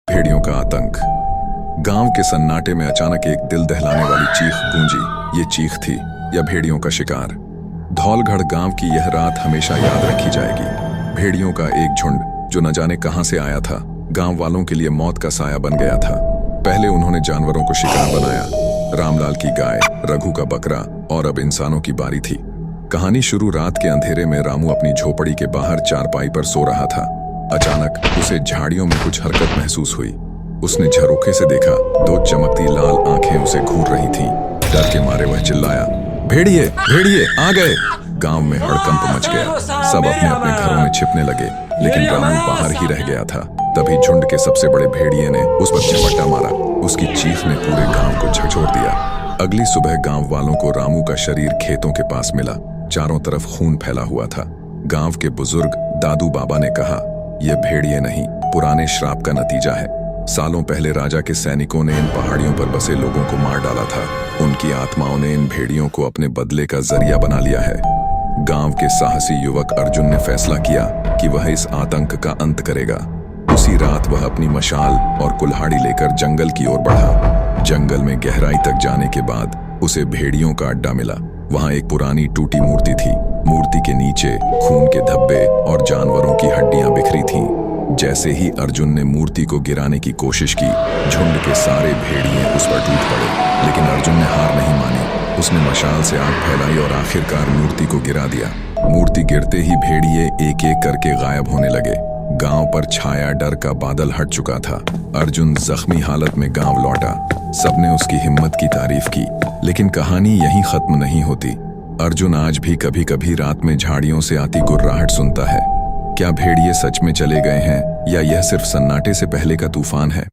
भेड़ियों का आतंक। गांव के सन्नाटे में अचानक एक दिल दहलाने वाली चीख गूंजी। ये चीख थी या भेड़ियों का शिकार। धौलगढ़ गांव की यह रात हमेशा याद रखी जाएगी। भेड़ियों का एक झुंड जो न जाने कहां से आया था, गांव वालों के लिए मौत का साया बन गया था। पहले उन्होंने जानवरों को शिकार बनाया, रामलाल की गाय, रघु का बकरा, और अब इंसानों की बारी थी। कहानी शुरू रात के अंधेरे में रामू अपनी झोपड़ी के बाहर चारपाई पर सो रहा था। अचानक उसे झाड़ियों में कुछ हरकत महसूस हुई। उसने झरोखे से देखा, दो चमकती लाल आंखें उसे घूर रही थीं। डर के मारे वह चिल्लाया, भेड़िए भेड़िए आ गए। गांव में हड़कंप मच गया। सब अपने अपने घरों में छिपने लगे, लेकिन रामू बाहर ही रह गया था। तभी झुंड के सबसे बड़े भेड़िए ने उस पर झपट्टा मारा। उसकी चीख ने पूरे गांव को झकझोर दिया। अगली सुबह गांव वालों को रामू का शरीर खेतों के पास मिला। चारों तरफ खून फैला हुआ था। गांव के बुजुर्ग दादू बाबा ने कहा, यह भेड़िए नहीं, पुराने श्राप का नतीजा है। सालों पहले राजा के सैनिकों ने इन पहाड़ियों पर बसे लोगों को मार डाला था। उनकी आत्माओं ने इन भेड़ियों को अपने बदले का जरिया बना लिया है। गांव के साहसी युवक अर्जुन ने फैसला किया कि वह इस आतंक का अंत करेगा। उसी रात वह अपनी मशाल और कुल्हाड़ी लेकर जंगल की ओर बढ़ा। जंगल में गहराई तक जाने के बाद उसे भेड़ियों का अड्डा मिला। वहां एक पुरानी टूटी मूर्ति थी। मूर्ति के नीचे खून के धब्बे और जानवरों की हड्डियां बिखरी थीं। जैसे ही अर्जुन ने मूर्ति को गिराने की कोशिश की, झुंड के सारे भेड़िए उस पर टूट पड़े। लेकिन अर्जुन ने हार नहीं मानी। उसने मशाल से आग फैलाई और आखिरकार मूर्ति को गिरा दिया। मूर्ति गिरते ही भेड़िए एक एक करके गायब होने लगे। गांव पर छाया डर का बादल हट चुका था। अर्जुन जख्मी हालत में गांव लौटा। सबने उसकी हिम्मत की तारीफ की, लेकिन कहानी यहीं खत्म नहीं होती। अर्जुन आज भी कभी कभी रात में झाड़ियों से आती गुर्राहट सुनता है। क्या भेड़िए सच में चले गए हैं या यह सिर्फ सन्नाटे से पहले का तूफान है?